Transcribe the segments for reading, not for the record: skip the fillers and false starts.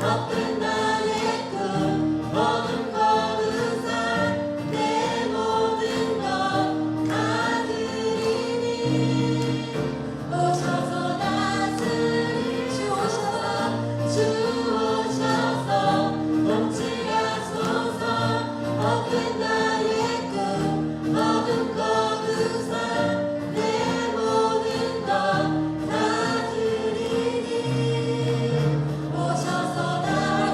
엎은 나의 꿈 어둠 거두사 내 모든 것 다 드리니 오셔서 다스리시옵소서 주 오셔서 넘치게 하소서 엎은 나의 꿈 어둠 거두사 내 모든 것 다 드리니 오셔서 다스리시옵소서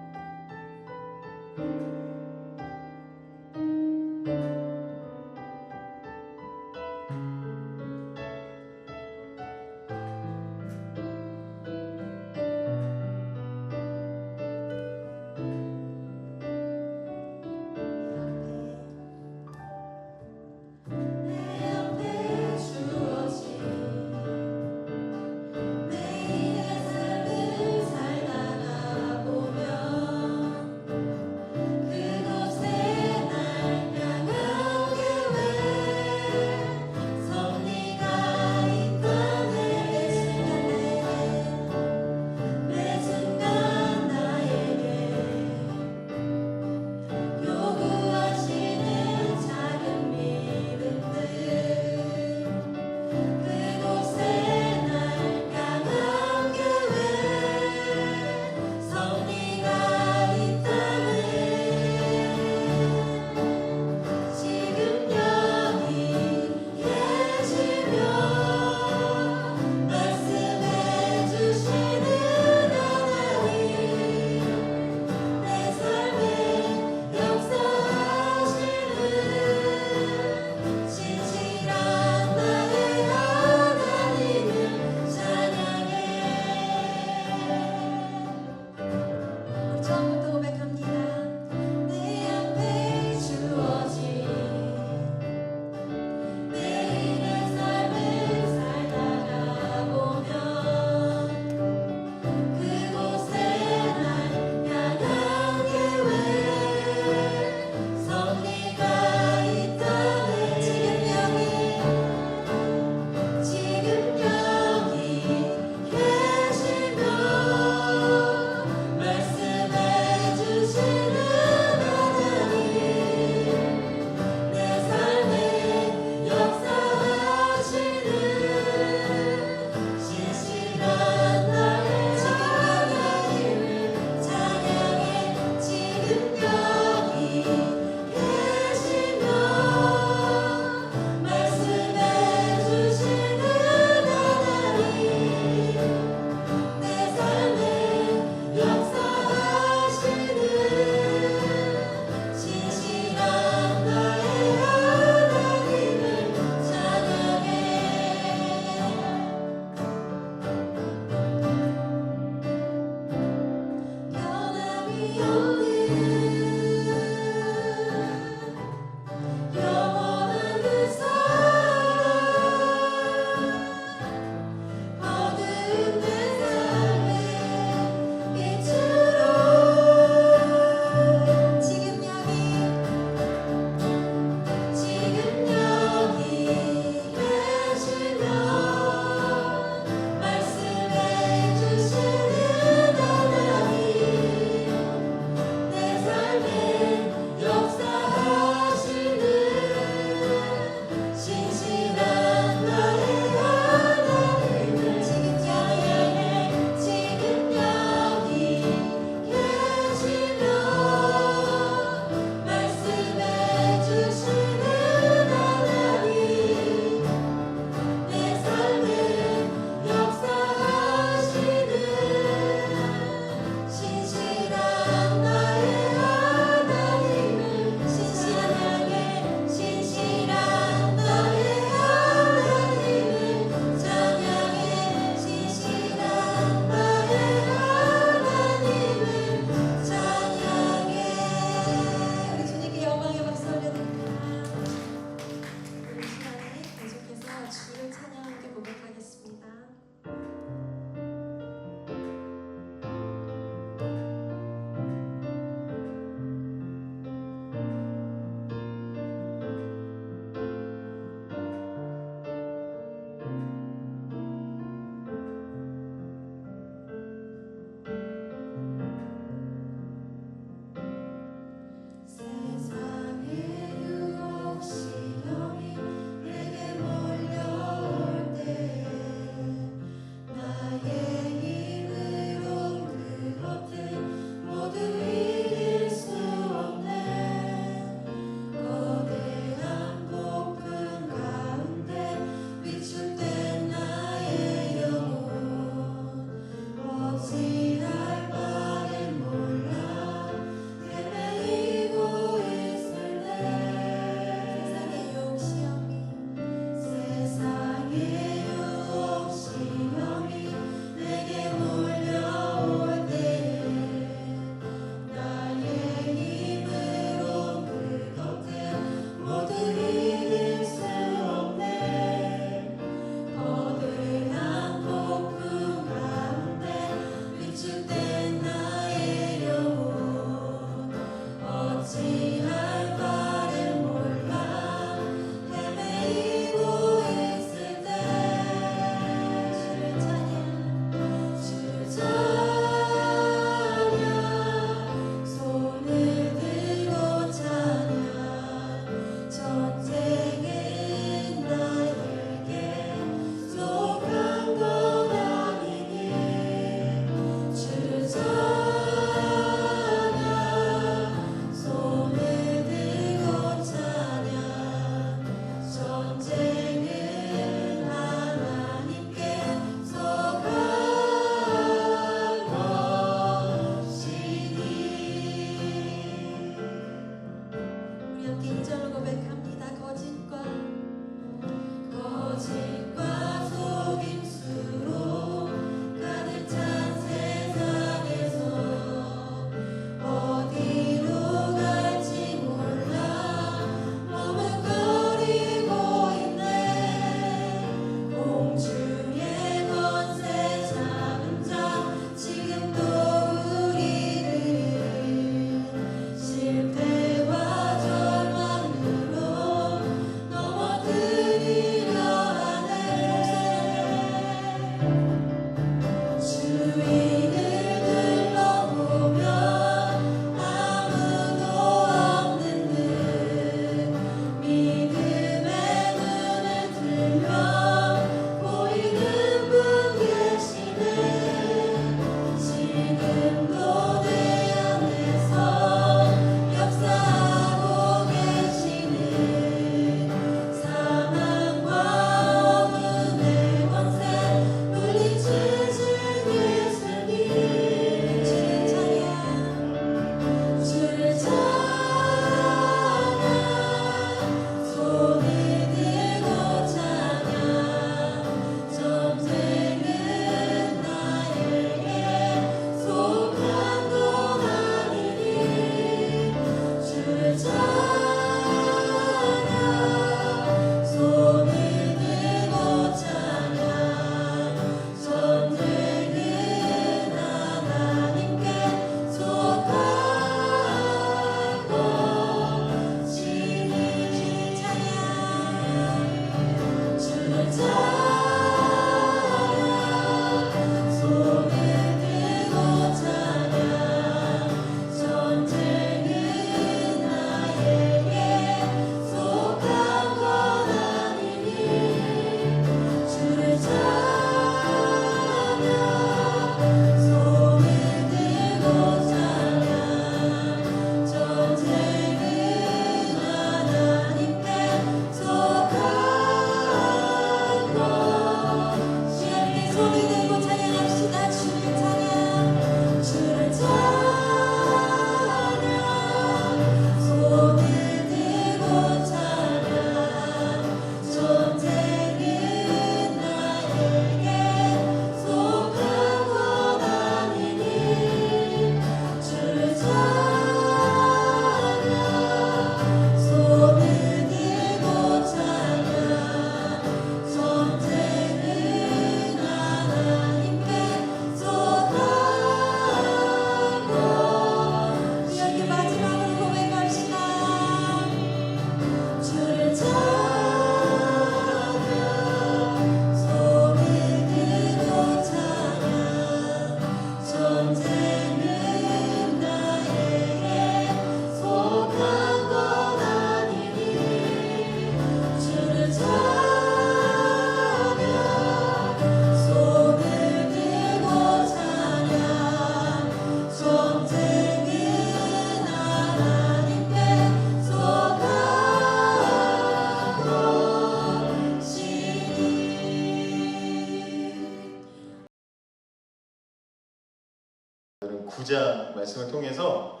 9장 말씀을 통해서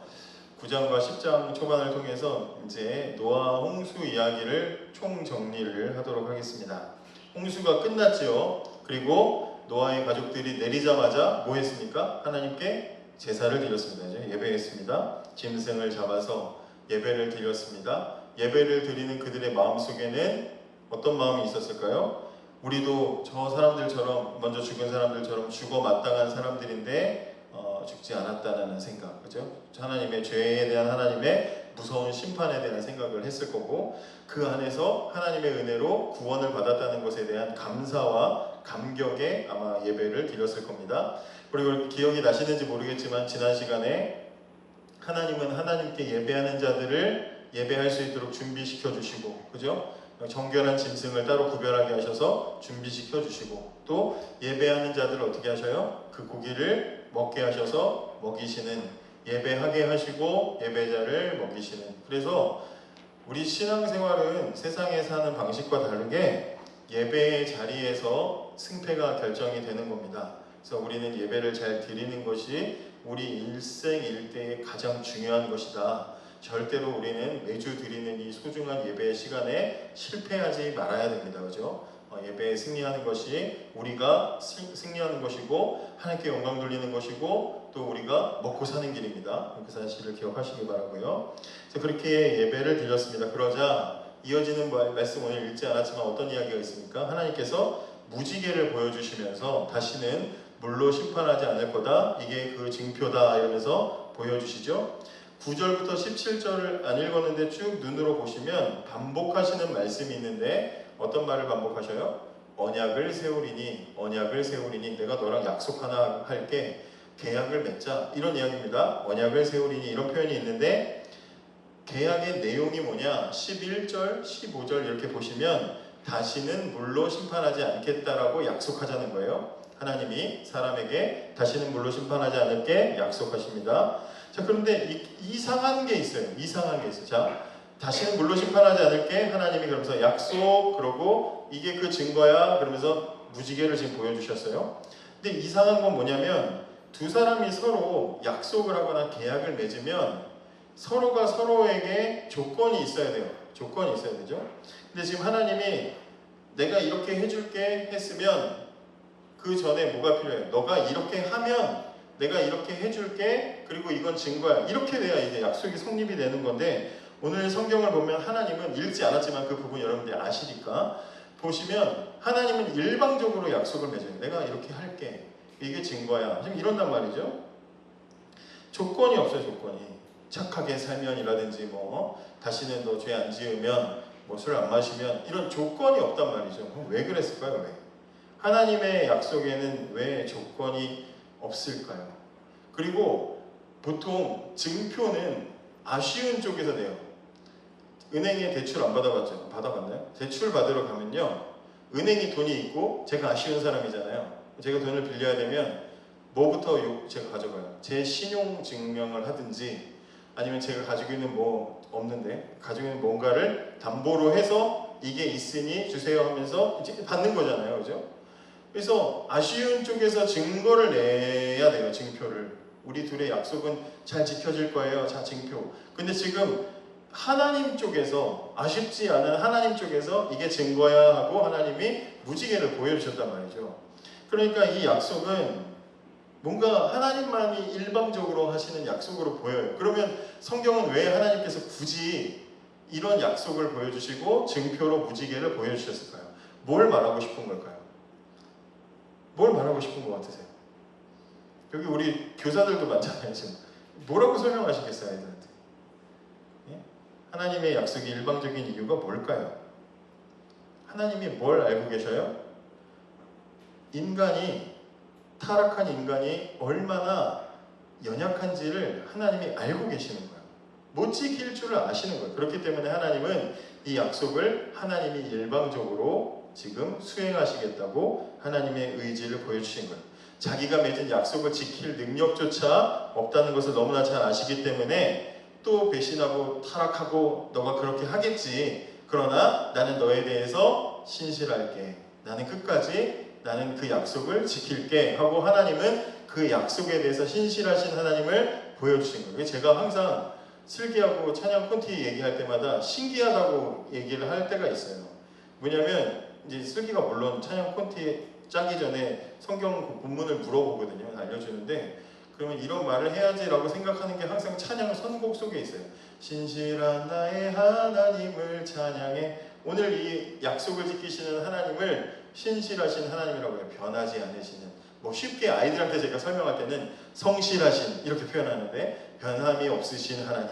9장과 10장 초반을 통해서 이제 노아 홍수 이야기를 총정리를 하도록 하겠습니다. 홍수가 끝났지요. 그리고 노아의 가족들이 내리자마자 뭐 했습니까? 하나님께 제사를 드렸습니다. 이제 예배했습니다. 짐승을 잡아서 예배를 드렸습니다. 예배를 드리는 그들의 마음속에는 어떤 마음이 있었을까요? 우리도 저 사람들처럼, 먼저 죽은 사람들처럼 죽어 마땅한 사람들인데 죽지 않았다는 생각, 그죠? 하나님의 죄에 대한 하나님의 무서운 심판에 대한 생각을 했을 거고, 그 안에서 하나님의 은혜로 구원을 받았다는 것에 대한 감사와 감격에 아마 예배를 드렸을 겁니다. 그리고 기억이 나시는지 모르겠지만 지난 시간에 하나님은 하나님께 예배하는 자들을 예배할 수 있도록 준비시켜 주시고, 그죠? 정결한 짐승을 따로 구별하게 하셔서 준비시켜 주시고, 또 예배하는 자들을 어떻게 하셔요? 그 고기를 먹게 하셔서 먹이시는, 예배하게 하시고 예배자를 먹이시는. 그래서 우리 신앙생활은 세상에 사는 방식과 다르게 예배의 자리에서 승패가 결정이 되는 겁니다. 그래서 우리는 예배를 잘 드리는 것이 우리 일생일대의 가장 중요한 것이다. 절대로 우리는 매주 드리는 이 소중한 예배의 시간에 실패하지 말아야 됩니다. 그죠? 예배에 승리하는 것이 우리가 승리하는 것이고, 하나님께 영광 돌리는 것이고, 또 우리가 먹고 사는 길입니다. 그 사실을 기억하시기 바라고요. 그래서 그렇게 예배를 드렸습니다. 그러자 이어지는 말씀 오늘 읽지 않았지만 어떤 이야기가 있습니까? 하나님께서 무지개를 보여주시면서 다시는 물로 심판하지 않을 거다, 이게 그 징표다 이러면서 보여주시죠. 9절부터 17절을 안 읽었는데 쭉 눈으로 보시면 반복하시는 말씀이 있는데 어떤 말을 반복하셔요? 언약을 세우리니, 언약을 세우리니, 내가 너랑 약속 하나 할게, 계약을 맺자, 이런 이야기입니다. 언약을 세우리니, 이런 표현이 있는데 계약의 내용이 뭐냐? 11절, 15절 이렇게 보시면 다시는 물로 심판하지 않겠다라고 약속하자는 거예요. 하나님이 사람에게 다시는 물로 심판하지 않을게 약속하십니다. 자, 그런데 이상한 게 있어요. 이상한 게 있어요. 자, 다시는 물로 심판하지 않을게, 하나님이 그러면서 약속, 그러고 이게 그 증거야 그러면서 무지개를 지금 보여주셨어요. 근데 이상한 건 뭐냐면 두 사람이 서로 약속을 하거나 계약을 맺으면 서로가 서로에게 조건이 있어야 돼요. 조건이 있어야 되죠. 근데 지금 하나님이 내가 이렇게 해줄게 했으면 그 전에 뭐가 필요해요? 너가 이렇게 하면 내가 이렇게 해줄게, 그리고 이건 증거야, 이렇게 돼야 이제 약속이 성립이 되는 건데, 오늘 성경을 보면 하나님은 읽지 않았지만 그 부분 여러분들이 아시니까 보시면 하나님은 일방적으로 약속을 맺어요. 내가 이렇게 할게, 이게 증거야, 지금 이런단 말이죠. 조건이 없어요. 조건이. 착하게 살면이라든지 뭐 다시는 너 죄 안 지으면, 뭐 술 안 마시면, 이런 조건이 없단 말이죠. 그럼 왜 그랬을까요? 왜? 하나님의 약속에는 왜 조건이 없을까요? 그리고 보통 증표는 아쉬운 쪽에서 돼요. 은행에 대출 안 받아봤죠? 받아봤나요? 대출 받으러 가면요, 은행이 돈이 있고 제가 아쉬운 사람이잖아요. 제가 돈을 빌려야 되면 뭐부터 제가 가져가요? 제 신용증명을 하든지, 아니면 제가 가지고 있는 뭐 없는데 가지고 있는 뭔가를 담보로 해서 이게 있으니 주세요 하면서 이제 받는 거잖아요. 그죠? 그래서 아쉬운 쪽에서 증거를 내야 돼요. 증표를. 우리 둘의 약속은 잘 지켜질 거예요. 자, 증표. 근데 지금 하나님 쪽에서, 아쉽지 않은 하나님 쪽에서 이게 증거야 하고 하나님이 무지개를 보여주셨단 말이죠. 그러니까 이 약속은 뭔가 하나님만이 일방적으로 하시는 약속으로 보여요. 그러면 성경은 왜 하나님께서 굳이 이런 약속을 보여주시고 증표로 무지개를 보여주셨을까요? 뭘 말하고 싶은 걸까요? 뭘 말하고 싶은 것 같으세요? 여기 우리 교사들도 많잖아요. 지금 뭐라고 설명하시겠어요, 아이들한테? 예? 하나님의 약속이 일방적인 이유가 뭘까요? 하나님이 뭘 알고 계셔요? 타락한 인간이 얼마나 연약한지를 하나님이 알고 계시는 거예요. 못 지킬 줄을 아시는 거예요. 그렇기 때문에 하나님은 이 약속을 하나님이 일방적으로 지금 수행하시겠다고 하나님의 의지를 보여주신 거예요. 자기가 맺은 약속을 지킬 능력조차 없다는 것을 너무나 잘 아시기 때문에 또 배신하고 타락하고 너가 그렇게 하겠지, 그러나 나는 너에 대해서 신실할게, 나는 끝까지 나는 그 약속을 지킬게 하고 하나님은 그 약속에 대해서 신실하신 하나님을 보여주신 거예요. 제가 항상 슬기하고 찬양 콘티 얘기할 때마다 신기하다고 얘기를 할 때가 있어요. 뭐냐면 이제 슬기가 물론 찬양 콘티 짜기 전에 성경 본문을 물어보거든요. 알려주는데 그러면 이런 말을 해야지라고 생각하는 게 항상 찬양 선곡 속에 있어요. 신실한 나의 하나님을 찬양해. 오늘 이 약속을 지키시는 하나님을 신실하신 하나님이라고 해요. 변하지 않으시는. 뭐 쉽게 아이들한테 제가 설명할 때는 성실하신 이렇게 표현하는데 변함이 없으신 하나님.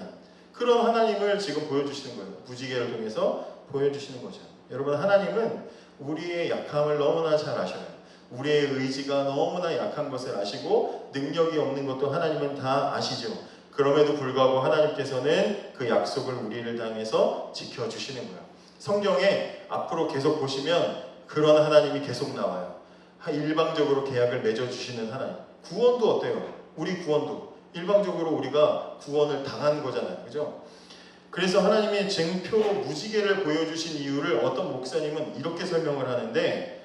그런 하나님을 지금 보여주시는 거예요. 무지개를 통해서 보여주시는 거죠. 여러분, 하나님은 우리의 약함을 너무나 잘 아셔요. 우리의 의지가 너무나 약한 것을 아시고 능력이 없는 것도 하나님은 다 아시죠. 그럼에도 불구하고 하나님께서는 그 약속을 우리를 향해서 지켜주시는 거예요. 성경에 앞으로 계속 보시면 그런 하나님이 계속 나와요. 일방적으로 계약을 맺어주시는 하나님. 구원도 어때요? 우리 구원도 일방적으로 우리가 구원을 당한 거잖아요. 그죠? 그래서 하나님의 증표로 무지개를 보여주신 이유를 어떤 목사님은 이렇게 설명을 하는데,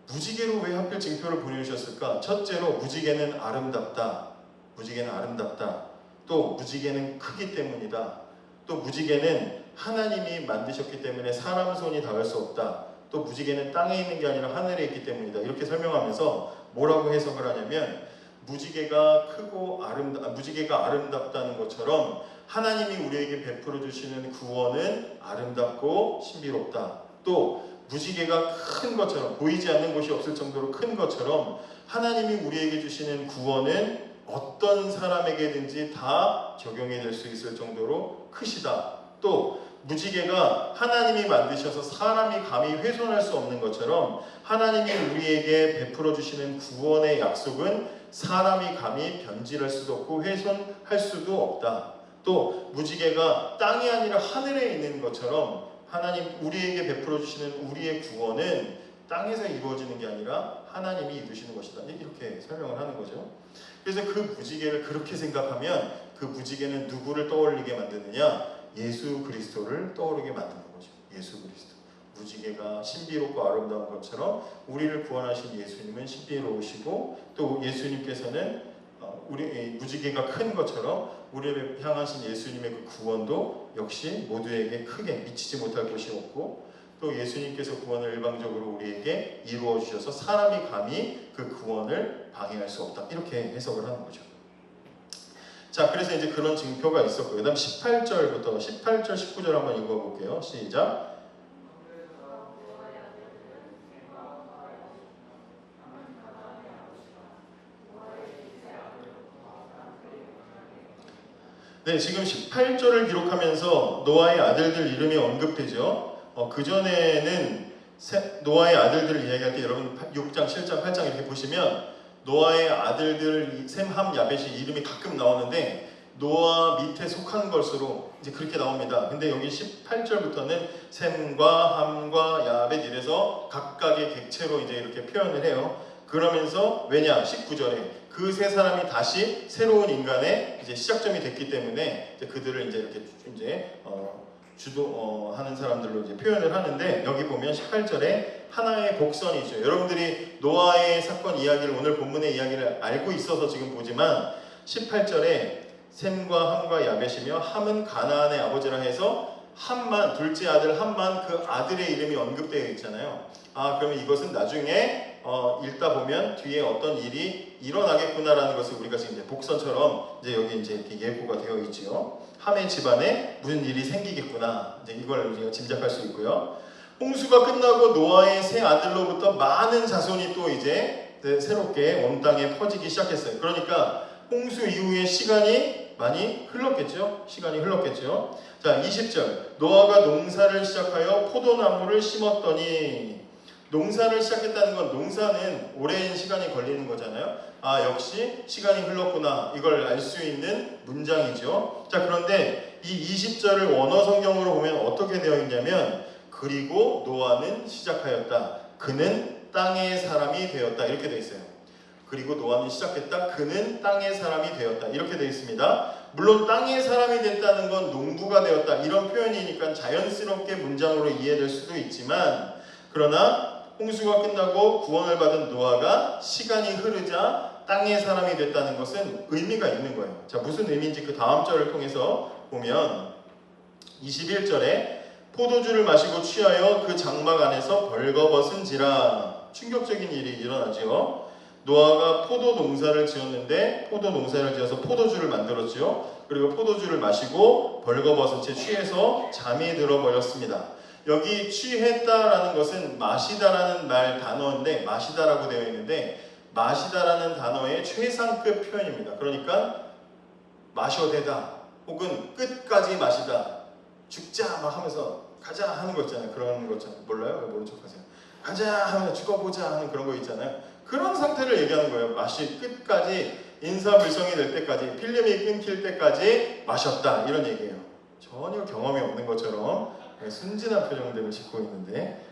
무지개로 왜 하필 증표를 보내주셨을까? 첫째로 무지개는 아름답다. 무지개는 아름답다. 또 무지개는 크기 때문이다. 또 무지개는 하나님이 만드셨기 때문에 사람 손이 닿을 수 없다. 또 무지개는 땅에 있는 게 아니라 하늘에 있기 때문이다. 이렇게 설명하면서 뭐라고 해석을 하냐면, 무지개가 크고 무지개가 아름답다는 것처럼 하나님이 우리에게 베풀어 주시는 구원은 아름답고 신비롭다. 또 무지개가 큰 것처럼, 보이지 않는 곳이 없을 정도로 큰 것처럼 하나님이 우리에게 주시는 구원은 어떤 사람에게든지 다 적용이 될 수 있을 정도로 크시다. 또 무지개가 하나님이 만드셔서 사람이 감히 훼손할 수 없는 것처럼 하나님이 우리에게 베풀어 주시는 구원의 약속은 사람이 감히 변질할 수도 없고 훼손할 수도 없다. 또 무지개가 땅이 아니라 하늘에 있는 것처럼 하나님 우리에게 베풀어 주시는 우리의 구원은 땅에서 이루어지는 게 아니라 하나님이 이루시는 것이다. 이렇게 설명을 하는 거죠. 그래서 그 무지개를 그렇게 생각하면 그 무지개는 누구를 떠올리게 만드느냐? 예수 그리스도를 떠오르게 만드는 거죠. 예수 그리스도. 무지개가 신비롭고 아름다운 것처럼 우리를 구원하신 예수님은 신비로우시고, 또 예수님께서는 우리 무지개가 큰 것처럼 우리를 향하신 예수님의 그 구원도 역시 모두에게 크게 미치지 못할 곳이 없고, 또 예수님께서 구원을 일방적으로 우리에게 이루어 주셔서 사람이 감히 그 구원을 방해할 수 없다. 이렇게 해석을 하는 거죠. 자, 그래서 이제 그런 증표가 있었고요. 그 다음 18절, 19절 한번 읽어볼게요. 시작. 네, 지금 18절을 기록하면서 노아의 아들들 이름이 언급되죠. 그전에는 노아의 아들들을 이야기할 때 여러분 6장, 7장, 8장 이렇게 보시면 노아의 아들들 셈, 함, 야벳이 이름이 가끔 나오는데 노아 밑에 속한 것으로 이제 그렇게 나옵니다. 근데 여기 18절부터는 셈과 함과 야벳 이래서 각각의 객체로 이제 이렇게 표현을 해요. 그러면서 왜냐? 19절에 그 세 사람이 다시 새로운 인간의 이제 시작점이 됐기 때문에 이제 그들을 이제 이렇게 이제 주도하는 사람들로 이제 표현을 하는데, 여기 보면 18절에 하나의 복선이죠. 여러분들이 노아의 사건 이야기를 오늘 본문의 이야기를 알고 있어서 지금 보지만 18절에 셈과 함과 야벳이며, 함은 가나안의 아버지라 해서 함만, 둘째 아들 함만 그 아들의 이름이 언급되어 있잖아요. 그러면 이것은 나중에 읽다 보면 뒤에 어떤 일이 일어나겠구나라는 것을 우리가 지금 이제 복선처럼 이제 여기 이제 이렇게 예고가 되어 있지요. 함의 집안에 무슨 일이 생기겠구나, 이제 이걸 우리가 짐작할 수 있고요. 홍수가 끝나고 노아의 세 아들로부터 많은 자손이 또 이제 새롭게 온 땅에 퍼지기 시작했어요. 그러니까 홍수 이후에 시간이 많이 흘렀겠죠. 자, 20절. 노아가 농사를 시작하여 포도나무를 심었더니, 농사를 시작했다는 건 농사는 오랜 시간이 걸리는 거잖아요. 역시 시간이 흘렀구나, 이걸 알 수 있는 문장이죠. 자, 그런데 이 20절을 원어 성경으로 보면 어떻게 되어 있냐면, 그리고 노아는 시작하였다. 그는 땅의 사람이 되었다. 이렇게 되어 있어요. 그리고 노아는 시작했다. 그는 땅의 사람이 되었다. 이렇게 되어 있습니다. 물론 땅의 사람이 됐다는 건 농부가 되었다, 이런 표현이니까 자연스럽게 문장으로 이해될 수도 있지만, 그러나 홍수가 끝나고 구원을 받은 노아가 시간이 흐르자 땅의 사람이 됐다는 것은 의미가 있는 거예요. 자, 무슨 의미인지 그 다음 절을 통해서 보면 21절에 포도주를 마시고 취하여 그 장막 안에서 벌거벗은지라. 충격적인 일이 일어나죠. 노아가 포도 농사를 지었는데 포도 농사를 지어서 포도주를 만들었죠. 그리고 포도주를 마시고 벌거벗은 채 취해서 잠이 들어버렸습니다. 여기 취했다라는 것은 마시다라는 말 단어인데, 마시다라고 되어 있는데 마시다라는 단어의 최상급 표현입니다. 그러니까 마셔대다 혹은 끝까지 마시다, 죽자 막 하면서 가자 하는 거 있잖아요. 그런 거 있잖아요. 몰라요? 왜 모른 척 하세요? 가자 하면 죽어보자 하는 그런 거 있잖아요. 그런 상태를 얘기하는 거예요. 맛이 끝까지 인사불성이 될 때까지, 필름이 끊길 때까지 마셨다, 이런 얘기예요. 전혀 경험이 없는 것처럼 순진한 표정들을 짓고 있는데,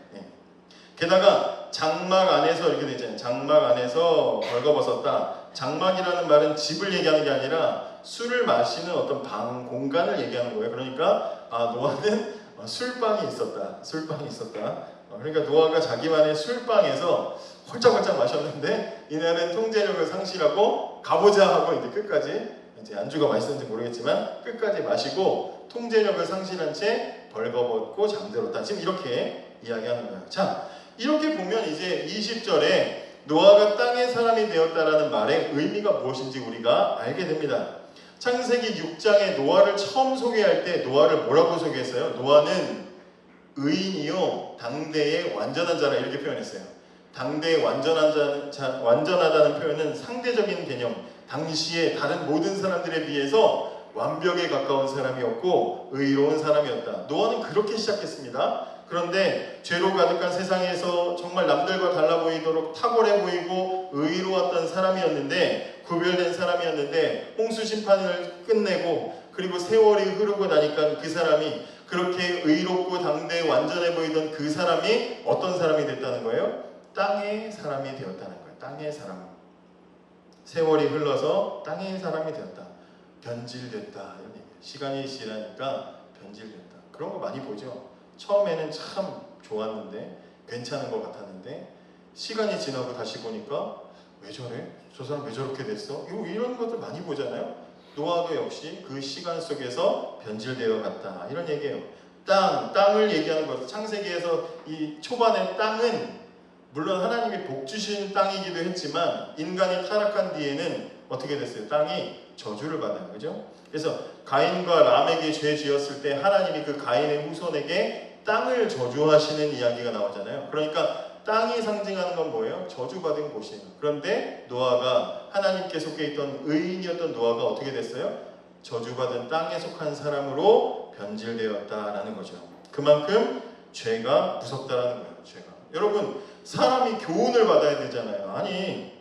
게다가 장막 안에서 이렇게 되잖아요. 장막 안에서 벌거벗었다. 장막이라는 말은 집을 얘기하는 게 아니라 술을 마시는 어떤 방, 공간을 얘기하는 거예요. 그러니까 노아는 술방이 있었다. 술방이 있었다. 그러니까 노아가 자기만의 술방에서 홀짝홀짝 마셨는데 이날은 통제력을 상실하고 가보자 하고 이제 끝까지, 이제 안주가 맛있었는지 모르겠지만 끝까지 마시고 통제력을 상실한 채 벌거벗고 잠들었다. 지금 이렇게 이야기하는 거예요. 자, 이렇게 보면 이제 20절에 노아가 땅의 사람이 되었다라는 말의 의미가 무엇인지 우리가 알게 됩니다. 창세기 6장에 노아를 처음 소개할 때 노아를 뭐라고 소개했어요? 노아는 의인이요 당대의 완전한 자라, 이렇게 표현했어요. 당대의 완전하다는 표현은 상대적인 개념, 당시에 다른 모든 사람들에 비해서 완벽에 가까운 사람이었고 의로운 사람이었다. 노아는 그렇게 시작했습니다. 그런데 죄로 가득한 세상에서 정말 남들과 달라 보이도록 탁월해 보이고 의로웠던 사람이었는데, 구별된 사람이었는데 홍수 심판을 끝내고 그리고 세월이 흐르고 나니까 그 사람이, 그렇게 의롭고 당대에 완전해 보이던 그 사람이 어떤 사람이 됐다는 거예요? 땅의 사람이 되었다는 거예요. 땅의 사람. 세월이 흘러서 땅의 사람이 되었다. 변질됐다. 이런 얘기예요. 시간이 지나니까 변질됐다. 그런 거 많이 보죠. 처음에는 참 좋았는데 괜찮은 것 같았는데 시간이 지나고 다시 보니까 왜 저래? 저 사람 왜 저렇게 됐어? 이런 것들 많이 보잖아요. 노아도 역시 그 시간 속에서 변질되어 갔다, 이런 얘기예요. 땅을 얘기하는 것. 창세기에서 이 초반의 땅은 물론 하나님이 복 주신 땅이기도 했지만 인간이 타락한 뒤에는 어떻게 됐어요? 땅이 저주를 받아요. 그죠? 그래서 가인과 람에게 죄 지었을 때 하나님이 그 가인의 후손에게 땅을 저주하시는 이야기가 나오잖아요. 그러니까 땅이 상징하는 건 뭐예요? 저주받은 곳이에요. 그런데 노아가, 하나님께 속해 있던 의인이었던 노아가 어떻게 됐어요? 저주받은 땅에 속한 사람으로 변질되었다라는 거죠. 그만큼 죄가 무섭다라는 거예요. 죄가. 여러분, 사람이 교훈을 받아야 되잖아요. 아니,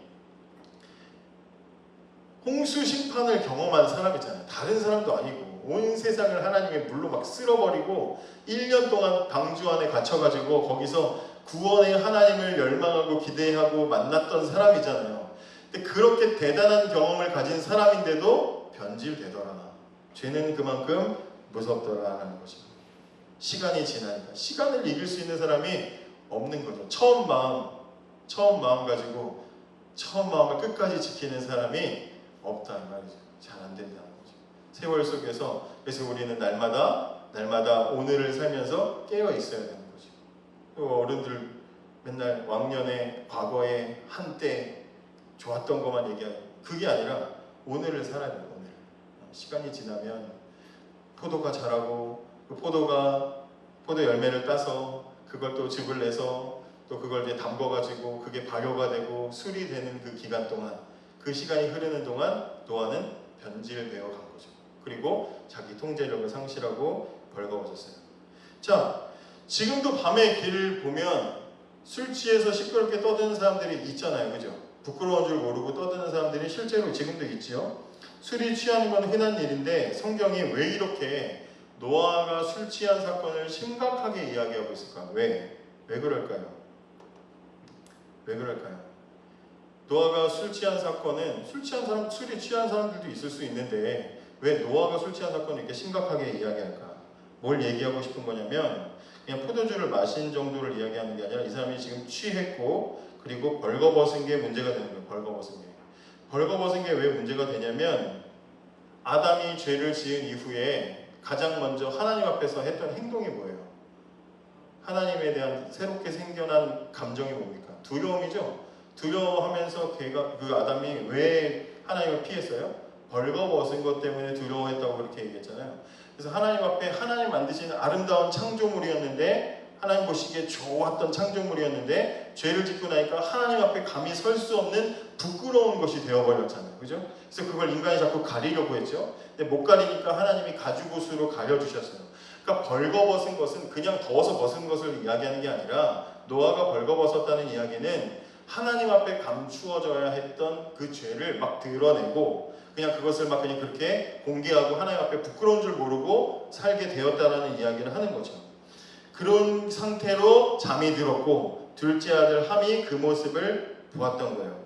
홍수 심판을 경험한 사람이잖아요. 다른 사람도 아니고 온 세상을 하나님의 물로 막 쓸어버리고 1년 동안 방주 안에 갇혀가지고 거기서 구원의 하나님을 열망하고 기대하고 만났던 사람이잖아요. 근데 그렇게 대단한 경험을 가진 사람인데도 변질되더라. 죄는 그만큼 무섭더라라는 거죠. 시간이 지나니까 시간을 이길 수 있는 사람이 없는 거죠. 처음 마음 가지고 처음 마음을 끝까지 지키는 사람이 없다, 이 말이죠. 잘 안 된다는 거죠. 세월 속에서, 그래서 우리는 날마다 오늘을 살면서 깨어 있어야 되는 거죠. 어른들 맨날 왕년에, 과거에, 한때 좋았던 것만 얘기하고, 그게 아니라 오늘을 살아야 돼요. 오늘. 시간이 지나면 포도가 자라고 그 포도 열매를 따서 그걸 또 즙을 내서 또 그걸 이제 담궈가지고 그게 발효가 되고 술이 되는 그 기간 동안, 그 시간이 흐르는 동안 노아는 변질되어 간 거죠. 그리고 자기 통제력을 상실하고 벌거벗었어요. 자, 지금도 밤에 길을 보면 술 취해서 시끄럽게 떠드는 사람들이 있잖아요. 그죠? 부끄러운 줄 모르고 떠드는 사람들이 실제로 지금도 있지요. 술이 취하는 건 흔한 일인데 성경이 왜 이렇게 노아가 술 취한 사건을 심각하게 이야기하고 있을까? 왜 그럴까요? 왜 그럴까요? 노아가 술 취한 사건은 술이 취한 사람들도 있을 수 있는데 왜 노아가 술 취한 사건을 이렇게 심각하게 이야기할까? 뭘 얘기하고 싶은 거냐면, 그냥 포도주를 마신 정도를 이야기하는 게 아니라 이 사람이 지금 취했고 그리고 벌거벗은 게 문제가 되는 거예요. 벌거벗은 게. 벌거벗은 게 왜 문제가 되냐면 아담이 죄를 지은 이후에 가장 먼저 하나님 앞에서 했던 행동이 뭐예요? 하나님에 대한 새롭게 생겨난 감정이 뭡니까? 두려움이죠. 두려워하면서 그 아담이 왜 하나님을 피했어요? 벌거벗은 것 때문에 두려워했다고 그렇게 얘기했잖아요. 그래서 하나님 앞에 하나님 만드신 아름다운 창조물이었는데 하나님 보시기에 좋았던 창조물이었는데 죄를 짓고 나니까 하나님 앞에 감히 설 수 없는 부끄러운 것이 되어버렸잖아요. 그죠? 그래서 그걸 인간이 자꾸 가리려고 했죠. 근데 못 가리니까 하나님이 가죽옷으로 가려주셨어요. 그러니까 벌거벗은 것은 그냥 더워서 벗은 것을 이야기하는 게 아니라 노아가 벌거벗었다는 이야기는 하나님 앞에 감추어져야 했던 그 죄를 막 드러내고 그냥 그것을 막 그냥 그렇게 공개하고 하나님 앞에 부끄러운 줄 모르고 살게 되었다라는 이야기를 하는 거죠. 그런 상태로 잠이 들었고 둘째 아들 함이 그 모습을 보았던 거예요.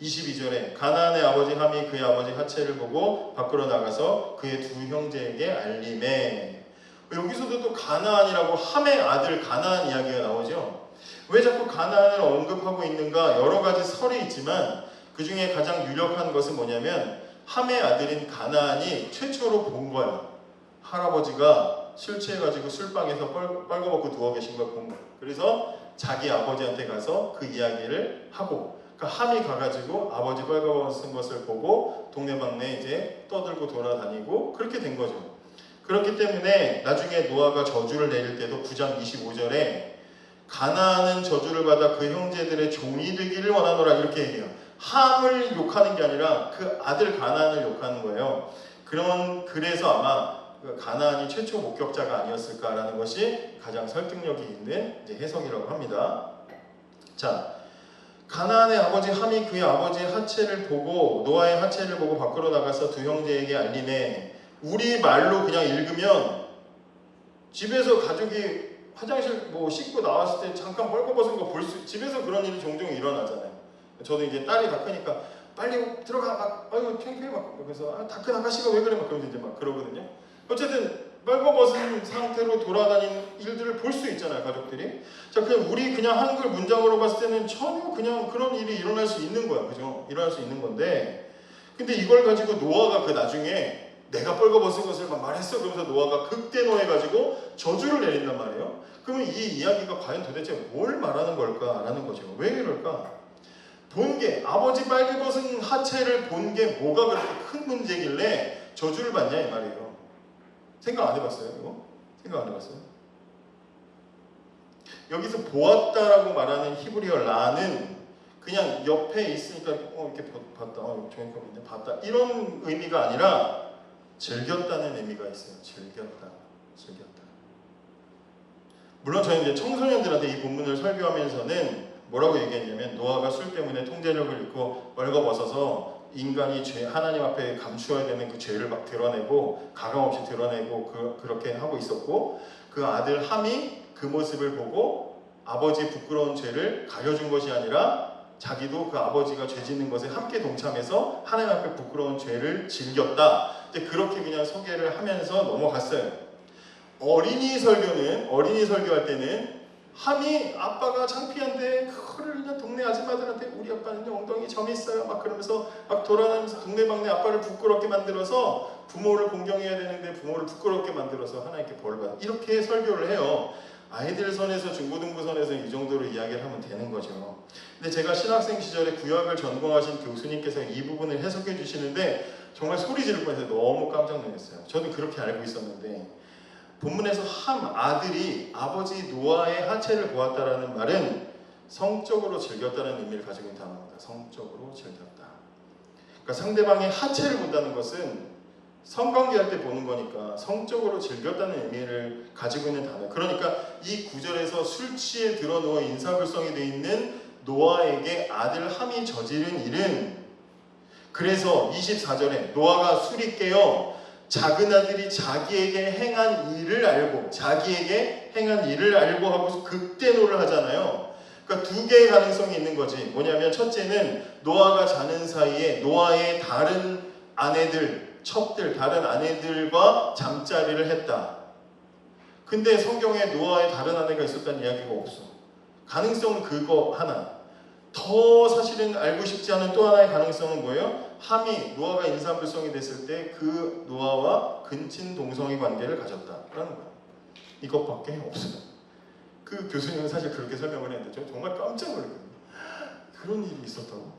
22절에 가나안의 아버지 함이 그의 아버지 하체를 보고 밖으로 나가서 그의 두 형제에게 알림해. 여기서도 또 가나안이라고 함의 아들 가나안 이야기가 나오죠. 왜 자꾸 가나안을 언급하고 있는가? 여러 가지 설이 있지만 그 중에 가장 유력한 것은 뭐냐면 함의 아들인 가나안이 최초로 본 거야. 할아버지가 술 취해가지고 술방에서 빨가벗고 누워 계신 걸 본 거예요. 그래서 자기 아버지한테 가서 그 이야기를 하고 그러니까 함이 가가지고 아버지 빨가벗은 것을 보고 동네방네 이제 떠들고 돌아다니고 그렇게 된 거죠. 그렇기 때문에 나중에 노아가 저주를 내릴 때도 9장 25절에 가나안은 저주를 받아 그 형제들의 종이 되기를 원하노라 이렇게 얘기해요. 함을 욕하는 게 아니라 그 아들 가나안을 욕하는 거예요. 그래서 아마 가나안이 최초 목격자가 아니었을까라는 것이 가장 설득력이 있는 해석이라고 합니다. 자, 가나안의 아버지 함이 그의 아버지의 하체를 보고 노아의 하체를 보고 밖으로 나가서 두 형제에게 알림해. 우리 말로 그냥 읽으면 집에서 가족이 화장실 뭐 씻고 나왔을 때 잠깐 벌거벗은 거 집에서 그런 일이 종종 일어나잖아요. 저도 이제 딸이 다 크니까 빨리 들어가 막 아유 창피해 막 그래서 다 큰 아가씨가 왜 그래 막 그러면서 이제 막 그러거든요. 어쨌든 빨거벗은 상태로 돌아다니는 일들을 볼 수 있잖아요, 가족들이. 자, 그냥 우리 그냥 한글 문장으로 봤을 때는 전혀 그냥 그런 일이 일어날 수 있는 거야, 그죠? 일어날 수 있는 건데, 근데 이걸 가지고 노아가 그 나중에 내가 빨거벗은 것을 막 말했어. 그러면서 노아가 극대노해가지고 저주를 내린단 말이에요. 그러면 이 이야기가 과연 도대체 뭘 말하는 걸까라는 거죠. 왜 이럴까? 본 게 아버지 빨개벗은 하체를 본 게 뭐가 그렇게 큰 문제길래 저주를 받냐 이 말이에요. 생각 안 해봤어요? 이거? 생각 안 해봤어요? 여기서 보았다라고 말하는 히브리어 라는 그냥 옆에 있으니까 이렇게 봤다, 종이컵인데 봤다 이런 의미가 아니라 즐겼다는 의미가 있어요. 즐겼다. 물론 저는 이제 청소년들한테 이 본문을 설교하면서는 뭐라고 얘기했냐면 노아가 술 때문에 통제력을 잃고 벌거벗어서 인간이 하나님 앞에 감추어야 되는 그 죄를 막 드러내고 가감없이 드러내고 그렇게 하고 있었고 그 아들 함이 그 모습을 보고 아버지의 부끄러운 죄를 가려준 것이 아니라 자기도 그 아버지가 죄 짓는 것에 함께 동참해서 하나님 앞에 부끄러운 죄를 즐겼다. 그렇게 그냥 소개를 하면서 넘어갔어요. 어린이 설교할 때는 함이 아빠가 창피한데 그거를 그냥 동네 아줌마들한테 우리 아빠는 엉덩이 점 있어요 막 그러면서 막 돌아다니면서 동네방네 아빠를 부끄럽게 만들어서 부모를 공경해야 되는데 부모를 부끄럽게 만들어서 하나님께 벌을 받아 이렇게 설교를 해요. 아이들 선에서 중고등부 선에서 이 정도로 이야기를 하면 되는 거죠. 근데 제가 신학생 시절에 구약을 전공하신 교수님께서 이 부분을 해석해 주시는데 정말 소리 지를 뻔해서 너무 깜짝 놀랐어요. 저는 그렇게 알고 있었는데 본문에서 함 아들이 아버지 노아의 하체를 보았다라는 말은 성적으로 즐겼다는 의미를 가지고 있는 단어입니다. 성적으로 즐겼다. 그러니까 상대방의 하체를 본다는 것은 성관계할 때 보는 거니까 성적으로 즐겼다는 의미를 가지고 있는 단어. 그러니까 이 구절에서 술 취해 들어누워 인사불성이 되어 있는 노아에게 아들 함이 저지른 일은 그래서 24절에 노아가 술이 깨어 작은 아들이 자기에게 행한 일을 알고 하고서 극대노를 하잖아요. 그러니까 두 개의 가능성이 있는 거지. 뭐냐면 첫째는 노아가 자는 사이에 노아의 다른 아내들과 잠자리를 했다. 근데 성경에 노아의 다른 아내가 있었다는 이야기가 없어. 가능성은 그거 하나. 더 사실은 알고 싶지 않은 또 하나의 가능성은 뭐예요? 함이 노아가 인사불성이 됐을 때 그 노아와 근친 동성애 관계를 가졌다라는 거예요. 이것밖에 없어요. 그 교수님은 사실 그렇게 설명을 했는데 저 정말 깜짝 놀랐거든요. 그런 일이 있었다고.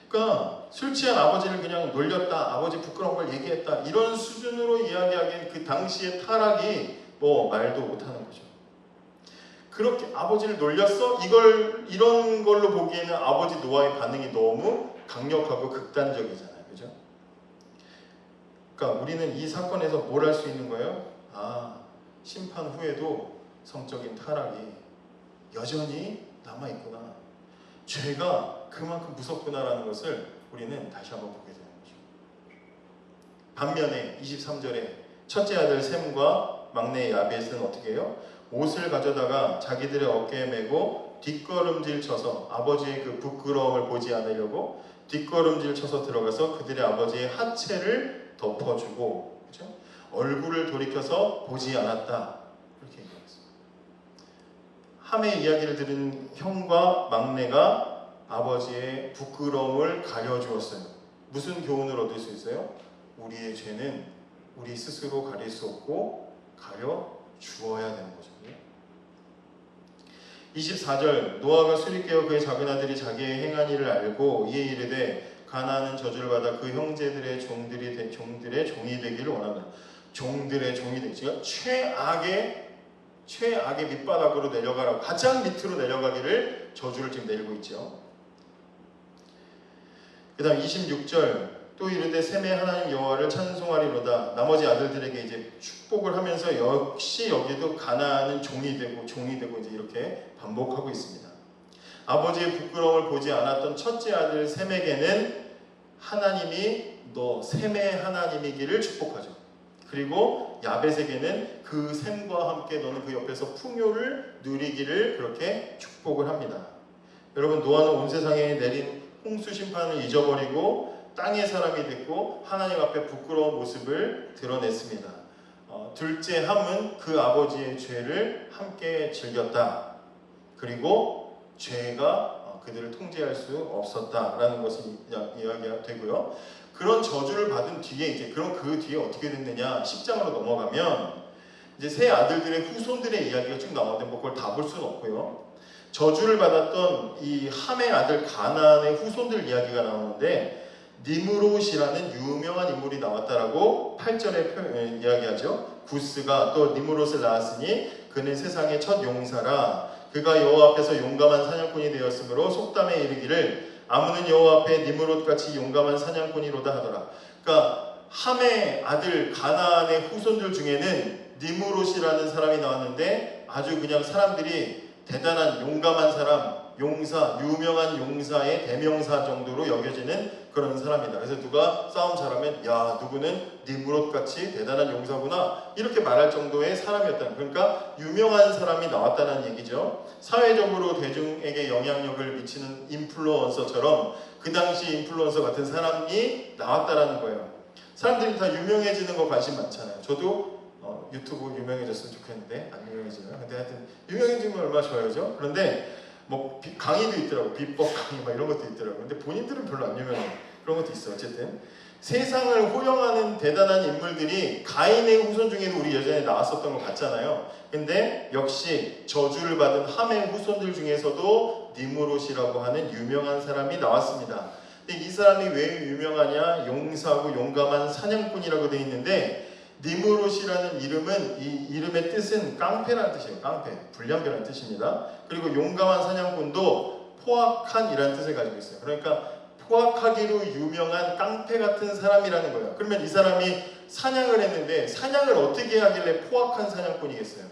그러니까 술 취한 아버지를 그냥 놀렸다, 아버지 부끄러운 걸 얘기했다, 이런 수준으로 이야기하기엔 그 당시의 타락이 뭐 말도 못하는 거죠. 그렇게 아버지를 놀렸어? 이런 걸로 보기에는 아버지 노아의 반응이 너무 강력하고 극단적이잖아요. 그죠? 그러니까 우리는 이 사건에서 뭘 할 수 있는 거예요? 아, 심판 후에도 성적인 타락이 여전히 남아있구나. 죄가 그만큼 무섭구나라는 것을 우리는 다시 한번 보게 되는 거죠. 반면에 23절에 첫째 아들 셈과 막내 야벳은 어떻게 해요? 옷을 가져다가 자기들의 어깨에 메고 뒷걸음질 쳐서 아버지의 그 부끄러움을 보지 않으려고 뒷걸음질 쳐서 들어가서 그들의 아버지의 하체를 덮어주고, 그렇죠? 얼굴을 돌이켜서 보지 않았다, 이렇게 얘기했어요. 함의 이야기를 들은 형과 막내가 아버지의 부끄러움을 가려주었어요. 무슨 교훈을 얻을 수 있어요? 우리의 죄는 우리 스스로 가릴 수 없고 가려 주어야 되는 거죠. 24절 노아가 술이 깨어 그의 작은 아들이 자기의 행한 일을 알고 이에 이르되 가나안은 저주를 받아 그 형제들의 종들의 종이 되기를 원한다. 종들의 종이 되기, 즉 최악의 밑바닥으로 내려가라고, 가장 밑으로 내려가기를 저주를 지금 내리고 있죠. 그 다음 26절 또 이르되 셈의 하나님 여호와를 찬송하리로다. 나머지 아들들에게 이제 축복을 하면서 역시 여기도 가나안은 종이 되고 이제 이렇게 반복하고 있습니다. 아버지의 부끄러움을 보지 않았던 첫째 아들 셈에게는 하나님이 너 셈의 하나님이기를 축복하죠. 그리고 야벳에게는 그 셈과 함께 너는 그 옆에서 풍요를 누리기를 그렇게 축복을 합니다. 여러분, 노아는 온 세상에 내린 홍수 심판을 잊어버리고 땅의 사람이 됐고 하나님 앞에 부끄러운 모습을 드러냈습니다. 둘째 함은 그 아버지의 죄를 함께 즐겼다. 그리고 죄가 그들을 통제할 수 없었다라는 것이 이야기가 되고요. 그런 저주를 받은 뒤에 이제 그럼 그 뒤에 어떻게 됐느냐? 10장으로 넘어가면 이제 세 아들들의 후손들의 이야기가 쭉 나오는데 뭐 그걸 다 볼 수는 없고요. 저주를 받았던 이 함의 아들 가나안의 후손들 이야기가 나오는데 니므롯이라는 유명한 인물이 나왔다라고 8절에 이야기하죠. 구스가 또 니므롯을 낳았으니 그는 세상의 첫 용사라. 그가 여호와 앞에서 용감한 사냥꾼이 되었으므로 속담에 이르기를 아무는 여호와 앞에 니므롯같이 용감한 사냥꾼이로다 하더라. 그러니까 함의 아들 가나안의 후손들 중에는 니므롯이라는 사람이 나왔는데 아주 그냥 사람들이 대단한 용감한 사람, 용사, 유명한 용사의 대명사 정도로 여겨지는 그런 사람이다. 그래서 누가 싸움 잘하면 야, 누구는 니므롯같이 대단한 용사구나 이렇게 말할 정도의 사람이었다. 그러니까 유명한 사람이 나왔다는 얘기죠. 사회적으로 대중에게 영향력을 미치는 인플루언서처럼 그 당시 인플루언서 같은 사람이 나왔다라는 거예요. 사람들이 다 유명해지는 거 관심 많잖아요. 저도 유튜브 유명해졌으면 좋겠는데 안 유명해져요. 근데 하여튼 유명해지면 얼마나 좋아요죠. 그런데 뭐 강의도 있더라고. 비법 강의 막 이런 것도 있더라고. 근데 본인들은 별로 안 유명해. 그런 것도 있어. 어쨌든 세상을 호령하는 대단한 인물들이 가인의 후손 중에도 우리 예전에 나왔었던 것 같잖아요. 근데 역시 저주를 받은 함의 후손들 중에서도 니므롯이라고 하는 유명한 사람이 나왔습니다. 근데 이 사람이 왜 유명하냐? 용사고 용감한 사냥꾼이라고 되어 있는데 니므롯이라는 이름은 이 이름의 뜻은 깡패라는 뜻이에요. 깡패, 불량배라는 뜻입니다. 그리고 용감한 사냥꾼도 포악한이라는 뜻을 가지고 있어요. 그러니까 포악하기로 유명한 깡패 같은 사람이라는 거예요. 그러면 이 사람이 사냥을 했는데 사냥을 어떻게 하길래 포악한 사냥꾼이겠어요?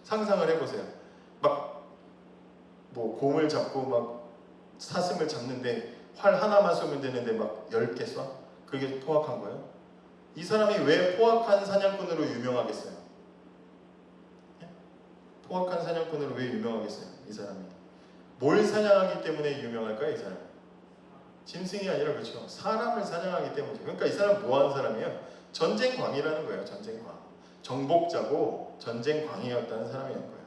상상을 해보세요. 막 뭐 곰을 잡고 막 사슴을 잡는데 활 하나만 쏘면 되는데 막 10개 쏴? 그게 포악한 거예요? 이 사람이 왜 포악한 사냥꾼으로 유명하겠어요? 포악한 사냥꾼으로 왜 유명하겠어요? 이 사람이 뭘 사냥하기 때문에 유명할까요? 이 사람 짐승이 아니라 그렇죠. 사람을 사냥하기 때문이죠. 그러니까 이 사람 뭐하는 사람이에요? 전쟁광이라는 거예요. 전쟁광. 정복자고 전쟁광이었다는 사람이었던 거예요.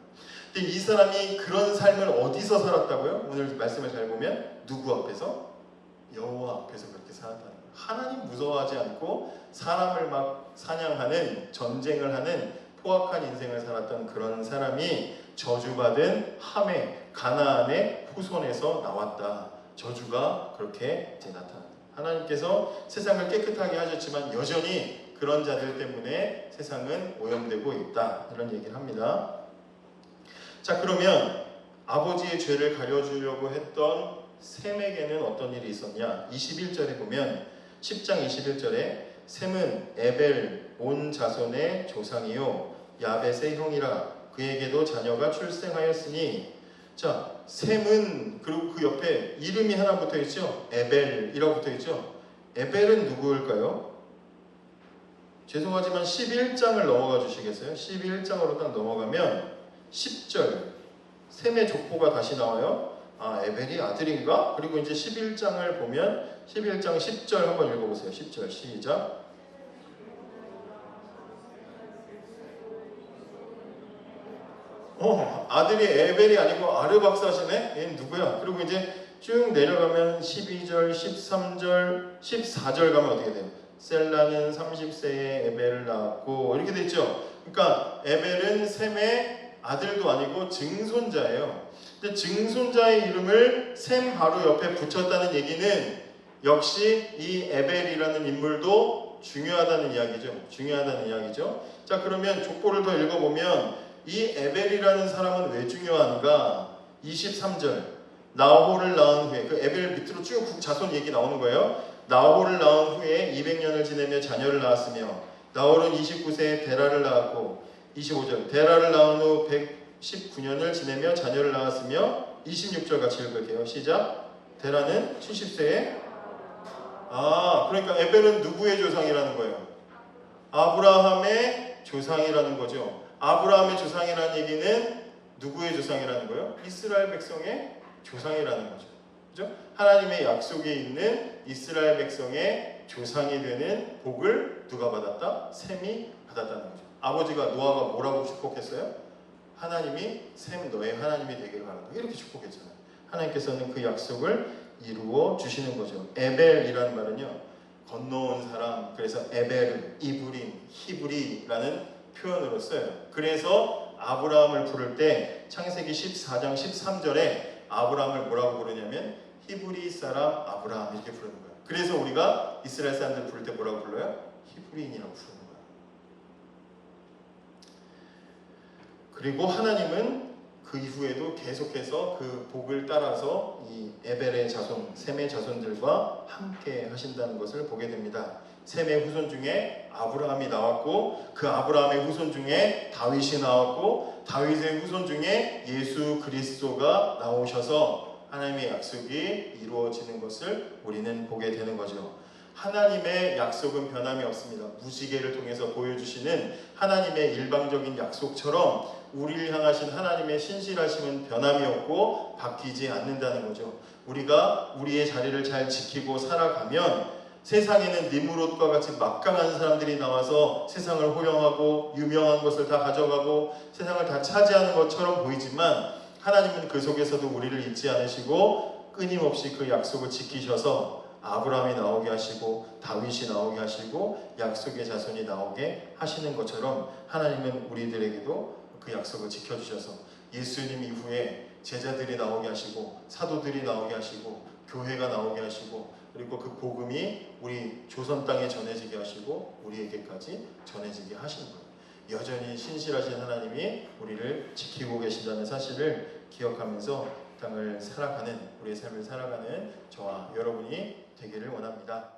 근데 이 사람이 그런 삶을 어디서 살았다고요? 오늘 말씀을 잘 보면 누구 앞에서? 여호와 앞에서 그렇게 살았다는 거예요. 하나님 무서워하지 않고 사람을 막 사냥하는, 전쟁을 하는 포악한 인생을 살았던 그런 사람이 저주받은 함의 가나안의 후손에서 나왔다. 저주가 그렇게 이제 나타납니다. 하나님께서 세상을 깨끗하게 하셨지만 여전히 그런 자들 때문에 세상은 오염되고 있다. 이런 얘기를 합니다. 자, 그러면 아버지의 죄를 가려주려고 했던 셈에게는 어떤 일이 있었냐? 21절에 보면 10장 21절에 셈은 에벨 온 자손의 조상이요 야벳의 형이라 그에게도 자녀가 출생하였으니. 자, 셈은, 그리고 그 옆에 이름이 하나 붙어 있죠. 에벨이라고 붙어 있죠. 에벨은 누구일까요? 죄송하지만 11장을 넘어가 주시겠어요? 11장으로 딱 넘어가면 10절 셈의 족보가 다시 나와요. 아, 에벨이 아들인가? 그리고 이제 11장을 보면 11장 10절 한번 읽어보세요. 10절 시작. 아들이 에벨이 아니고 아르박사시네? 얘는 누구야? 그리고 이제 쭉 내려가면 12절, 13절, 14절 가면 어떻게 돼요? 셀라는 30세에 에벨을 낳았고 이렇게 돼 있죠. 그러니까 에벨은 셈의 아들도 아니고 증손자예요. 근데 증손자의 이름을 셈 바로 옆에 붙였다는 얘기는 역시 이 에벨이라는 인물도 중요하다는 이야기죠. 자, 그러면 족보를 더 읽어보면 이 에벨이라는 사람은 왜 중요한가? 23절 나홀을 낳은 후에, 그 에벨 밑으로 쭉 자손 얘기 나오는 거예요. 나홀을 낳은 후에 200년을 지내며 자녀를 낳았으며 나홀은 29세에 데라를 낳았고 25절 데라를 낳은 후 119년을 지내며 자녀를 낳았으며 26절 같이 읽을게요. 시작. 데라는 70세에 그러니까 에벨은 누구의 조상이라는 거예요? 아브라함의 조상이라는 거죠. 아브라함의 조상이라는 얘기는 누구의 조상이라는 거예요? 이스라엘 백성의 조상이라는 거죠. 그죠? 하나님의 약속에 있는 이스라엘 백성의 조상이 되는 복을 누가 받았다? 셈이 받았다는 거죠. 아버지가 노아가 뭐라고 축복했어요? 하나님이 셈 너의 하나님이 되기를 바란다. 이렇게 축복했잖아요. 하나님께서는 그 약속을 이루어 주시는 거죠. 에벨이라는 말은요, 건너온 사람, 그래서 에벨은 이브린, 히브리라는 표현으로 써요. 그래서 아브라함을 부를 때 창세기 14장 13절에 아브라함을 뭐라고 부르냐면 히브리 사람 아브라함 이렇게 부르는 거예요. 그래서 우리가 이스라엘 사람들 부를 때 뭐라고 불러요? 히브리인이라고 부르는 거예요. 그리고 하나님은 그 이후에도 계속해서 그 복을 따라서 이 에벨의 자손, 셈의 자손들과 함께 하신다는 것을 보게 됩니다. 셈의 후손 중에 아브라함이 나왔고 그 아브라함의 후손 중에 다윗이 나왔고 다윗의 후손 중에 예수 그리스도가 나오셔서 하나님의 약속이 이루어지는 것을 우리는 보게 되는 거죠. 하나님의 약속은 변함이 없습니다. 무지개를 통해서 보여주시는 하나님의 일방적인 약속처럼 우리를 향하신 하나님의 신실하심은 변함이 없고 바뀌지 않는다는 거죠. 우리가 우리의 자리를 잘 지키고 살아가면 세상에는 니므롯과 같이 막강한 사람들이 나와서 세상을 호령하고 유명한 것을 다 가져가고 세상을 다 차지하는 것처럼 보이지만 하나님은 그 속에서도 우리를 잊지 않으시고 끊임없이 그 약속을 지키셔서 아브라함이 나오게 하시고 다윗이 나오게 하시고 약속의 자손이 나오게 하시는 것처럼 하나님은 우리들에게도 그 약속을 지켜주셔서 예수님 이후에 제자들이 나오게 하시고 사도들이 나오게 하시고 교회가 나오게 하시고 그리고 그 복음이 우리 조선 땅에 전해지게 하시고 우리에게까지 전해지게 하시는 거예요. 여전히 신실하신 하나님이 우리를 지키고 계신다는 사실을 기억하면서 땅을 살아가는 우리의 삶을 살아가는 저와 여러분이 되기를 원합니다.